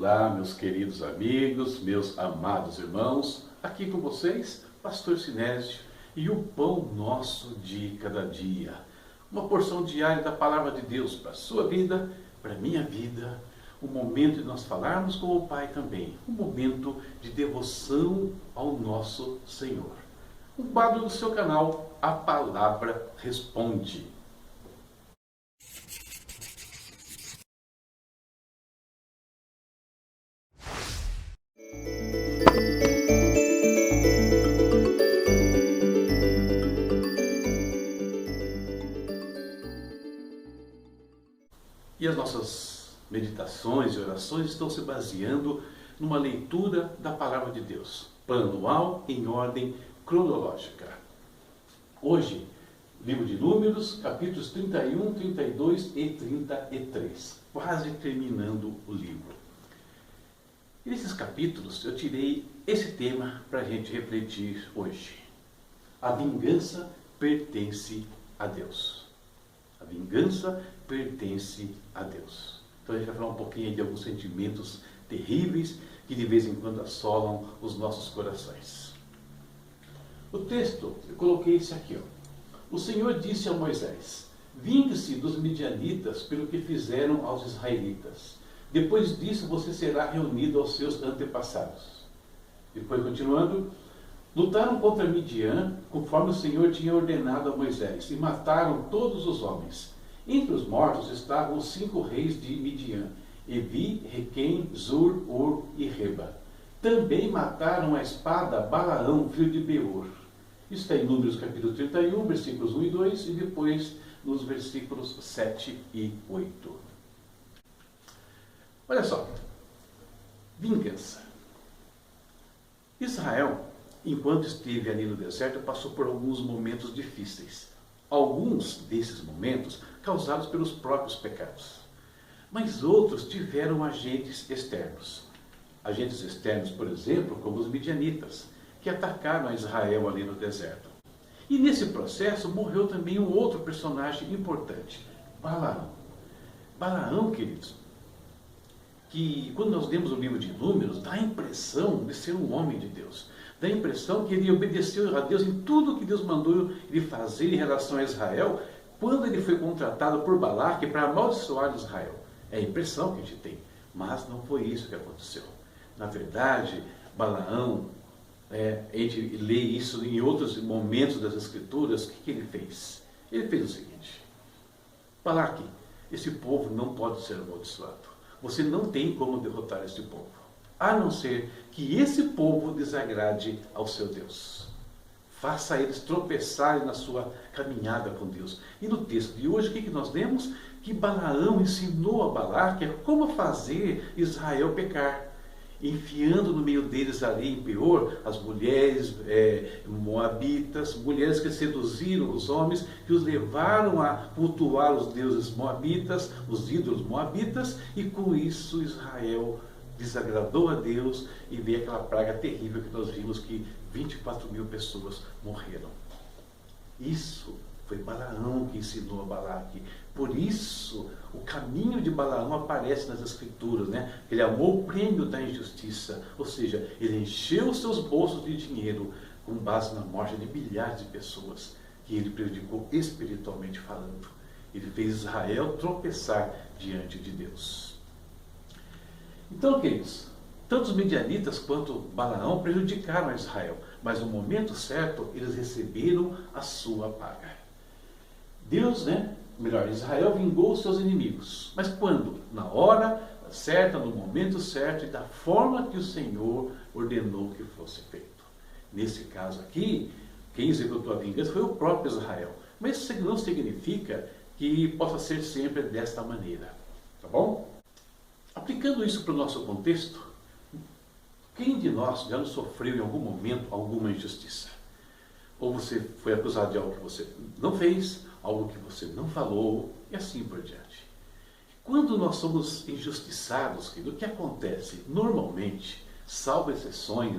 Olá, meus queridos amigos, meus amados irmãos, aqui com vocês, Pastor Sinésio, e o pão nosso de cada dia. Uma porção diária da Palavra de Deus para a sua vida, para a minha vida, um momento de nós falarmos com o Pai também, um momento de devoção ao nosso Senhor. Um quadro do seu canal, A Palavra Responde. E as nossas meditações e orações estão se baseando numa leitura da Palavra de Deus, anual em ordem cronológica. Hoje, livro de Números, capítulos 31, 32 e 33, quase terminando o livro. E nesses capítulos eu tirei esse tema para a gente refletir hoje. A vingança pertence a Deus. A vingança pertence a Deus. Então a gente vai falar um pouquinho de alguns sentimentos terríveis que de vez em quando assolam os nossos corações. O texto, eu coloquei esse aqui. O Senhor disse a Moisés: vingue-se dos midianitas pelo que fizeram aos israelitas. Depois disso você será reunido aos seus antepassados. Depois, continuando, lutaram contra Midian, conforme o Senhor tinha ordenado a Moisés, e mataram todos os homens. Entre os mortos estavam os 5 reis de Midian: Evi, Requem, Zur, Ur e Reba. Também mataram a espada Balaão, filho de Beor. Isso está em Números capítulo 31, versículos 1 e 2, e depois nos versículos 7 e 8. Olha só, vingança. Israel, enquanto esteve ali no deserto, passou por alguns momentos difíceis. Alguns desses momentos causados pelos próprios pecados. Mas outros tiveram agentes externos. Agentes externos, por exemplo, como os midianitas, que atacaram a Israel ali no deserto. E nesse processo morreu também um outro personagem importante, Balaão. Balaão, queridos, que quando nós lemos o livro de Números, dá a impressão de ser um homem de Deus. Dá a impressão que ele obedeceu a Deus em tudo que Deus mandou ele fazer em relação a Israel, quando ele foi contratado por Balaque para amaldiçoar Israel. É a impressão que a gente tem, mas não foi isso que aconteceu. Na verdade, Balaão, a gente lê isso em outros momentos das Escrituras, o que ele fez? Ele fez o seguinte: Balaque, esse povo não pode ser amaldiçoado. Você não tem como derrotar esse povo, a não ser que esse povo desagrade ao seu Deus. Faça eles tropeçarem na sua caminhada com Deus. E no texto de hoje, o que nós lemos? Que Balaão ensinou a Balaque como fazer Israel pecar, enfiando no meio deles ali em Peor as mulheres moabitas, mulheres que seduziram os homens, que os levaram a cultuar os deuses moabitas, os ídolos moabitas, e com isso Israel desagradou a Deus e veio aquela praga terrível que nós vimos que 24 mil pessoas morreram. Isso foi Balaão que ensinou a Balaque. Por isso, o caminho de Balaão aparece nas Escrituras, né? Ele amou o prêmio da injustiça, ou seja, ele encheu os seus bolsos de dinheiro com base na morte de milhares de pessoas que ele prejudicou espiritualmente falando. Ele fez Israel tropeçar diante de Deus. Então, queridos, tanto os midianitas quanto Balaão prejudicaram a Israel, mas no momento certo eles receberam a sua paga. Deus, Israel vingou os seus inimigos. Mas quando? Na hora certa, no momento certo e da forma que o Senhor ordenou que fosse feito. Nesse caso aqui, quem executou a vingança foi o próprio Israel. Mas isso não significa que possa ser sempre desta maneira. Tá bom? Aplicando isso para o nosso contexto, quem de nós já não sofreu em algum momento alguma injustiça? Ou você foi acusado de algo que você não fez, algo que você não falou, e assim por diante. Quando nós somos injustiçados, o que acontece? Normalmente, salvo exceções,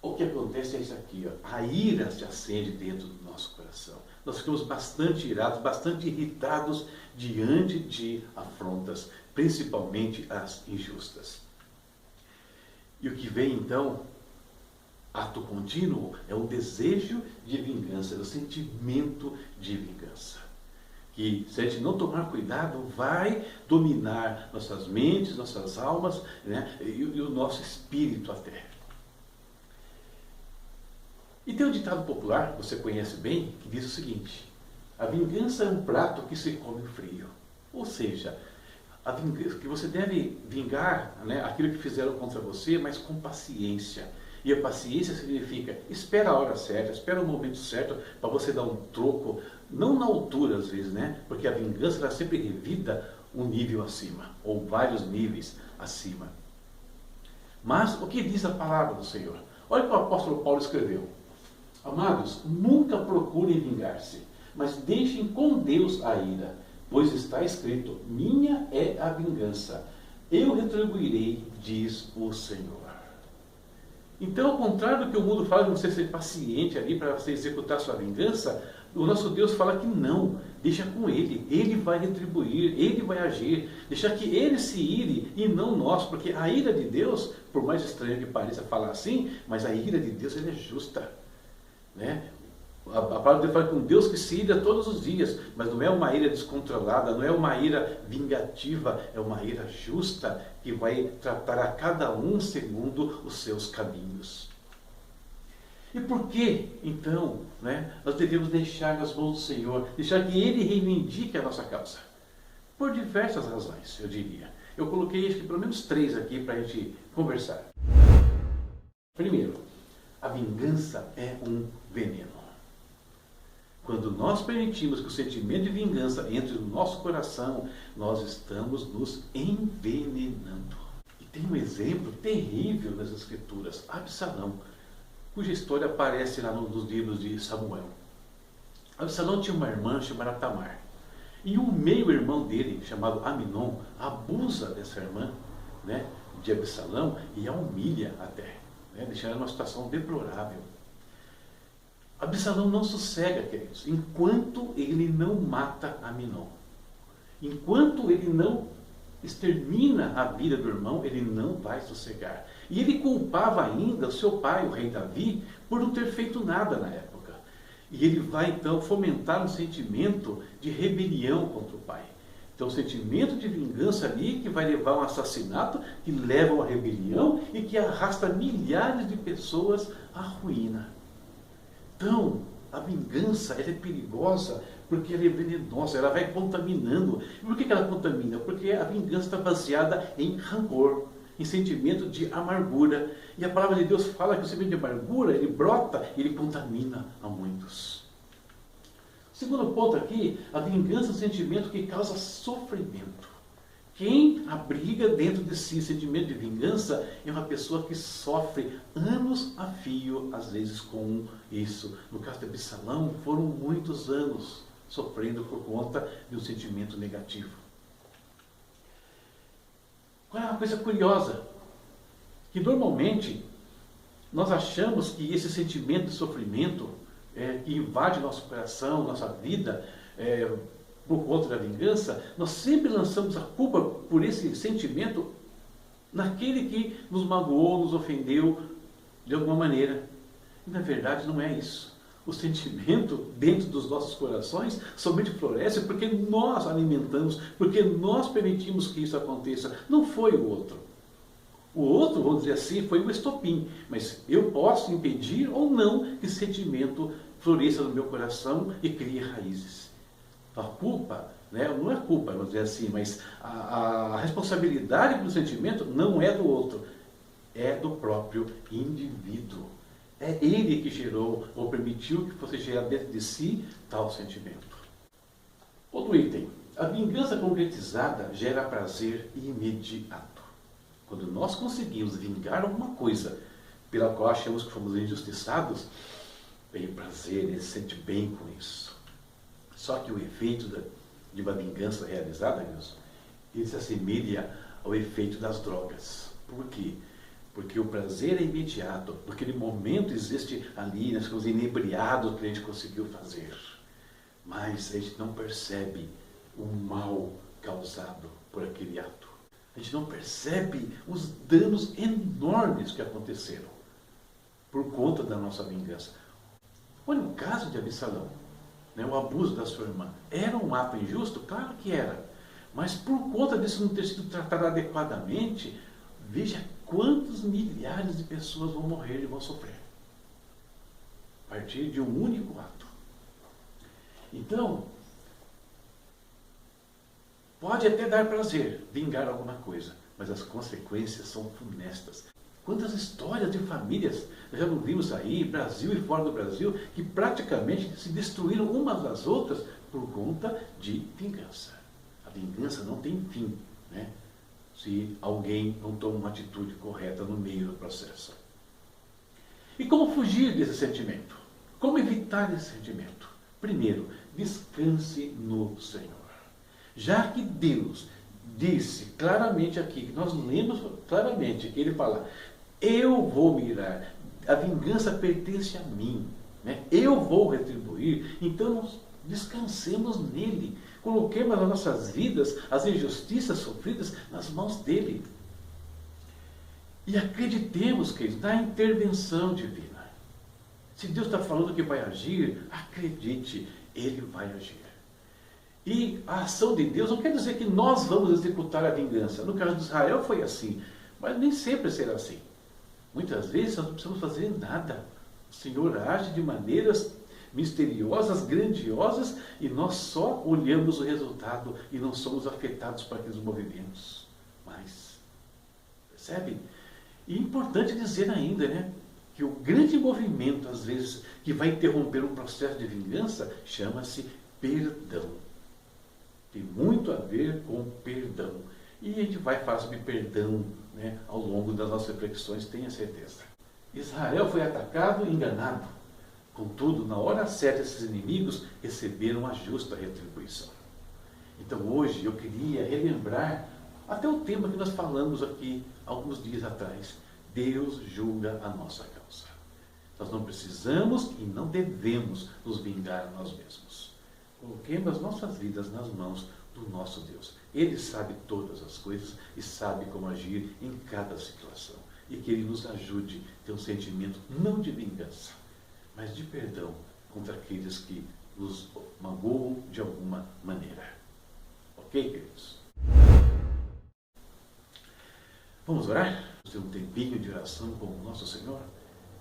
o que acontece é isso aqui, a ira se acende dentro do nosso coração. Nós ficamos bastante irados, bastante irritados diante de afrontas, principalmente as injustas. E o que vem então, ato contínuo, é o desejo de vingança, é o sentimento de vingança. Que, se a gente não tomar cuidado, vai dominar nossas mentes, nossas almas, né, e o nosso espírito até. E tem um ditado popular, você conhece bem, que diz o seguinte: a vingança é um prato que se come frio. Ou seja, a vingança, que você deve vingar, né, aquilo que fizeram contra você, mas com paciência. E a paciência significa, espera a hora certa, espera o momento certo para você dar um troco, não na altura às vezes, né? Porque a vingança ela sempre revida um nível acima, ou vários níveis acima. Mas o que diz a palavra do Senhor? Olha o que o apóstolo Paulo escreveu. Amados, nunca procurem vingar-se, mas deixem com Deus a ira, pois está escrito, minha é a vingança, eu retribuirei, diz o Senhor. Então, ao contrário do que o mundo fala de você ser paciente ali para você executar sua vingança, o nosso Deus fala que não, deixa com Ele vai retribuir, Ele vai agir, deixa que Ele se ire e não nós, porque a ira de Deus, por mais estranho que pareça falar assim, mas a ira de Deus ela é justa, né? A palavra de Deus fala que um Deus que se ira todos os dias, mas não é uma ira descontrolada, não é uma ira vingativa, é uma ira justa que vai tratar a cada um segundo os seus caminhos. E por que, então, né, nós devemos deixar nas mãos do Senhor, deixar que Ele reivindique a nossa causa? Por diversas razões, eu diria. Eu coloquei acho que pelo menos 3 aqui para a gente conversar. Primeiro, a vingança é um veneno. Quando nós permitimos que o sentimento de vingança entre no nosso coração, nós estamos nos envenenando. E tem um exemplo terrível nas Escrituras, Absalão, cuja história aparece lá nos livros de Samuel. Absalão tinha uma irmã chamada Tamar. E um meio-irmão dele, chamado Aminon, abusa dessa irmã, né, de Absalão e a humilha até, né, deixando ela numa situação deplorável. Absalão não sossega, queridos, enquanto ele não mata Aminon. Enquanto ele não extermina a vida do irmão, ele não vai sossegar. E ele culpava ainda o seu pai, o rei Davi, por não ter feito nada na época. E ele vai então fomentar um sentimento de rebelião contra o pai. Então, um sentimento de vingança ali que vai levar a um assassinato, que leva a uma rebelião e que arrasta milhares de pessoas à ruína. Então, a vingança ela é perigosa porque ela é venenosa, ela vai contaminando. E por que ela contamina? Porque a vingança está baseada em rancor, em sentimento de amargura. E a palavra de Deus fala que o sentimento de amargura, ele brota, ele contamina a muitos. Segundo ponto aqui, a vingança é um sentimento que causa sofrimento. Quem abriga dentro de si sentimento de vingança é uma pessoa que sofre anos a fio, às vezes com isso. No caso de Absalão, foram muitos anos sofrendo por conta de um sentimento negativo. Qual é uma coisa curiosa? Que normalmente nós achamos que esse sentimento de sofrimento que invade nosso coração, nossa vida, por conta da vingança, nós sempre lançamos a culpa por esse sentimento naquele que nos magoou, nos ofendeu de alguma maneira. E na verdade não é isso. O sentimento dentro dos nossos corações somente floresce porque nós alimentamos, porque nós permitimos que isso aconteça. Não foi o outro. O outro, vamos dizer assim, foi o estopim. Mas eu posso impedir ou não que esse sentimento floresça no meu coração e crie raízes. A culpa, né, não é culpa, vamos dizer assim, mas a responsabilidade pelo sentimento não é do outro, é do próprio indivíduo. É ele que gerou ou permitiu que fosse gerar dentro de si tal sentimento. Outro item. A vingança concretizada gera prazer imediato. Quando nós conseguimos vingar alguma coisa pela qual achamos que fomos injustiçados, tem prazer, ele se sente bem com isso. Só que o efeito de uma vingança realizada, Deus, ele se assemelha ao efeito das drogas. Por quê? Porque o prazer é imediato. Naquele momento existe ali, nós ficamos inebriados do que a gente conseguiu fazer. Mas a gente não percebe o mal causado por aquele ato. A gente não percebe os danos enormes que aconteceram por conta da nossa vingança. Olha o caso de Absalão, né, o abuso da sua irmã. Era um ato injusto? Claro que era. Mas por conta disso não ter sido tratado adequadamente, veja quantos milhares de pessoas vão morrer e vão sofrer. A partir de um único ato. Então, pode até dar prazer vingar alguma coisa, mas as consequências são funestas. Quantas histórias de famílias nós já não vimos aí, Brasil e fora do Brasil, que praticamente se destruíram umas às outras por conta de vingança. A vingança não tem fim, né? Se alguém não toma uma atitude correta no meio do processo. E como fugir desse sentimento? Como evitar esse sentimento? Primeiro, descanse no Senhor. Já que Deus disse claramente aqui, que nós lemos claramente, que Ele fala, eu vou me irar, a vingança pertence a mim, né? Eu vou retribuir, então nós descansemos nele, coloquemos as nossas vidas, as injustiças sofridas nas mãos dele. E acreditemos, queridos, na intervenção divina. Se Deus está falando que vai agir, acredite, Ele vai agir. E a ação de Deus não quer dizer que nós vamos executar a vingança. No caso de Israel foi assim, mas nem sempre será assim. Muitas vezes nós não precisamos fazer nada. O Senhor age de maneiras misteriosas, grandiosas, e nós só olhamos o resultado e não somos afetados por aqueles movimentos. Mas, percebe? E é importante dizer ainda, né, que o grande movimento, às vezes, que vai interromper um processo de vingança, chama-se perdão. Tem muito a ver com perdão. E a gente vai falar sobre perdão, né, ao longo das nossas reflexões, tenha certeza. Israel foi atacado e enganado. Contudo, na hora certa, esses inimigos receberam a justa retribuição. Então, hoje, eu queria relembrar até o tema que nós falamos aqui alguns dias atrás. Deus julga a nossa causa. Nós não precisamos e não devemos nos vingar a nós mesmos. Coloquemos as nossas vidas nas mãos do nosso Deus. Ele sabe todas as coisas e sabe como agir em cada situação. E que Ele nos ajude a ter um sentimento não de vingança, mas de perdão contra aqueles que nos magoam de alguma maneira. Ok, queridos? Vamos orar? Ter um tempinho de oração com o nosso Senhor?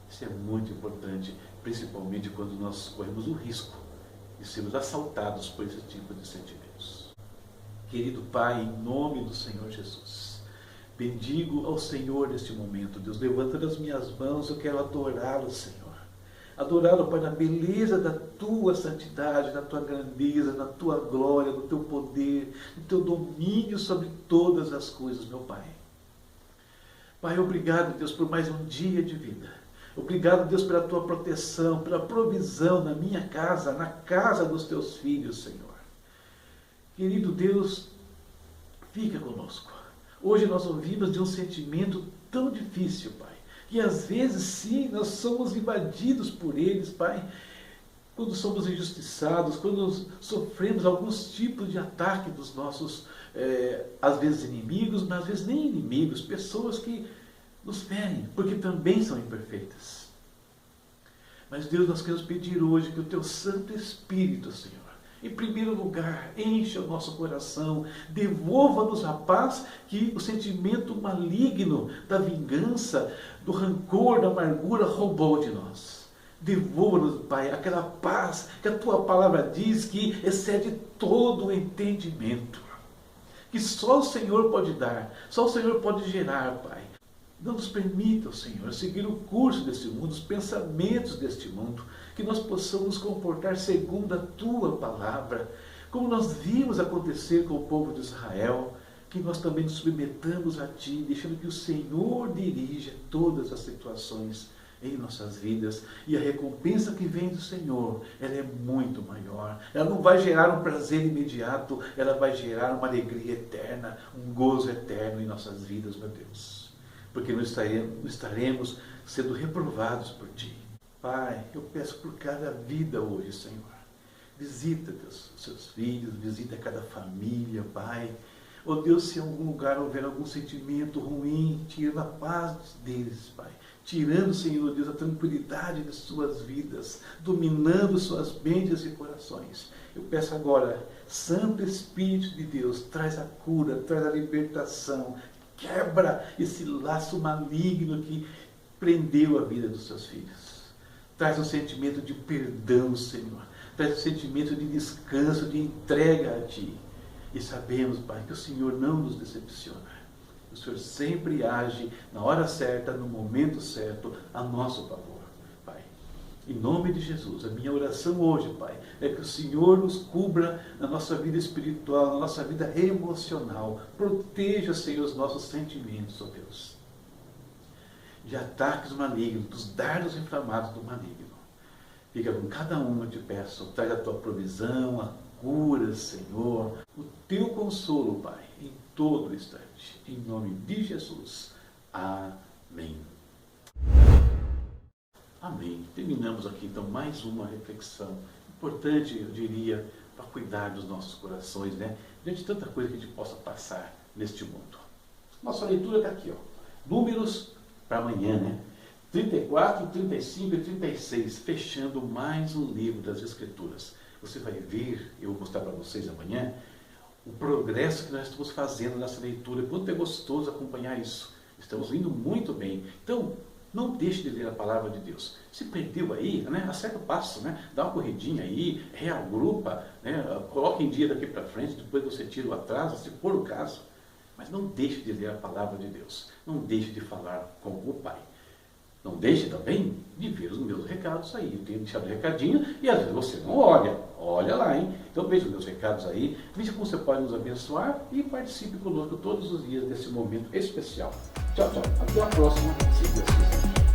Isso é muito importante, principalmente quando nós corremos o risco de sermos assaltados por esse tipo de sentimentos. Querido Pai, em nome do Senhor Jesus, bendigo ao Senhor neste momento. Deus, levantando as minhas mãos, eu quero adorá-lo, Senhor. Adorá-lo, Pai, na beleza da Tua santidade, na Tua grandeza, na Tua glória, no Teu poder, no Teu domínio sobre todas as coisas, meu Pai. Pai, obrigado, Deus, por mais um dia de vida. Obrigado, Deus, pela Tua proteção, pela provisão na minha casa, na casa dos Teus filhos, Senhor. Querido Deus, fica conosco. Hoje nós ouvimos de um sentimento tão difícil, Pai. E às vezes, sim, nós somos invadidos por eles, Pai. Quando somos injustiçados, quando sofremos alguns tipos de ataque dos nossos, às vezes inimigos, mas às vezes nem inimigos, pessoas que nos ferem, porque também são imperfeitas. Mas Deus, nós queremos pedir hoje que o Teu Santo Espírito, Senhor, em primeiro lugar, encha o nosso coração, devolva-nos a paz que o sentimento maligno da vingança, do rancor, da amargura roubou de nós. Devolva-nos, Pai, aquela paz que a Tua palavra diz que excede todo o entendimento. Que só o Senhor pode dar, só o Senhor pode gerar, Pai. Não nos permita, Senhor, seguir o curso deste mundo, os pensamentos deste mundo, que nós possamos nos comportar segundo a Tua palavra, como nós vimos acontecer com o povo de Israel, que nós também nos submetamos a Ti, deixando que o Senhor dirija todas as situações em nossas vidas, e a recompensa que vem do Senhor, ela é muito maior. Ela não vai gerar um prazer imediato, ela vai gerar uma alegria eterna, um gozo eterno em nossas vidas, meu Deus. Porque não estaremos sendo reprovados por Ti. Pai, eu peço por cada vida hoje, Senhor. Visita, Deus, os Seus filhos, visita cada família, Pai. Oh Deus, se em algum lugar houver algum sentimento ruim, tira a paz deles, Pai. Tirando, Senhor Deus, a tranquilidade de suas vidas, dominando suas mentes e corações. Eu peço agora, Santo Espírito de Deus, traz a cura, traz a libertação, quebra esse laço maligno que prendeu a vida dos seus filhos. Traz um sentimento de perdão, Senhor. Traz um sentimento de descanso, de entrega a Ti. E sabemos, Pai, que o Senhor não nos decepciona. O Senhor sempre age na hora certa, no momento certo, a nosso favor, Pai. Em nome de Jesus, a minha oração hoje, Pai, é que o Senhor nos cubra na nossa vida espiritual, na nossa vida emocional. Proteja, Senhor, os nossos sentimentos, ó Deus, de ataques malignos, dos dardos inflamados do maligno. Fica com cada um, eu te peço, traz a tua provisão, a cura, Senhor, o teu consolo, Pai, em todo instante. Em nome de Jesus. Amém. Amém. Terminamos aqui, então, mais uma reflexão importante, eu diria, para cuidar dos nossos corações, né? Diante de tanta coisa que a gente possa passar neste mundo. Nossa leitura está aqui, ó. Números para amanhã, né? 34, 35 e 36, fechando mais um livro das Escrituras. Você vai ver, eu vou mostrar para vocês amanhã, o progresso que nós estamos fazendo nessa leitura. Quanto é gostoso acompanhar isso. Estamos indo muito bem. Então, não deixe de ler a palavra de Deus. Se perdeu aí, né? Acerta o passo, né? Dá uma corridinha aí, reagrupa, né? Coloca em dia daqui para frente, depois você tira o atraso, se for o caso. Mas não deixe de ler a palavra de Deus. Não deixe de falar com o Pai. Não deixe também de ver os meus recados aí. Eu tenho deixado recadinho e às vezes você não olha. Olha lá, hein? Então veja os meus recados aí. Veja como você pode nos abençoar e participe conosco todos os dias desse momento especial. Tchau, tchau. Até a próxima, se Deus quiser.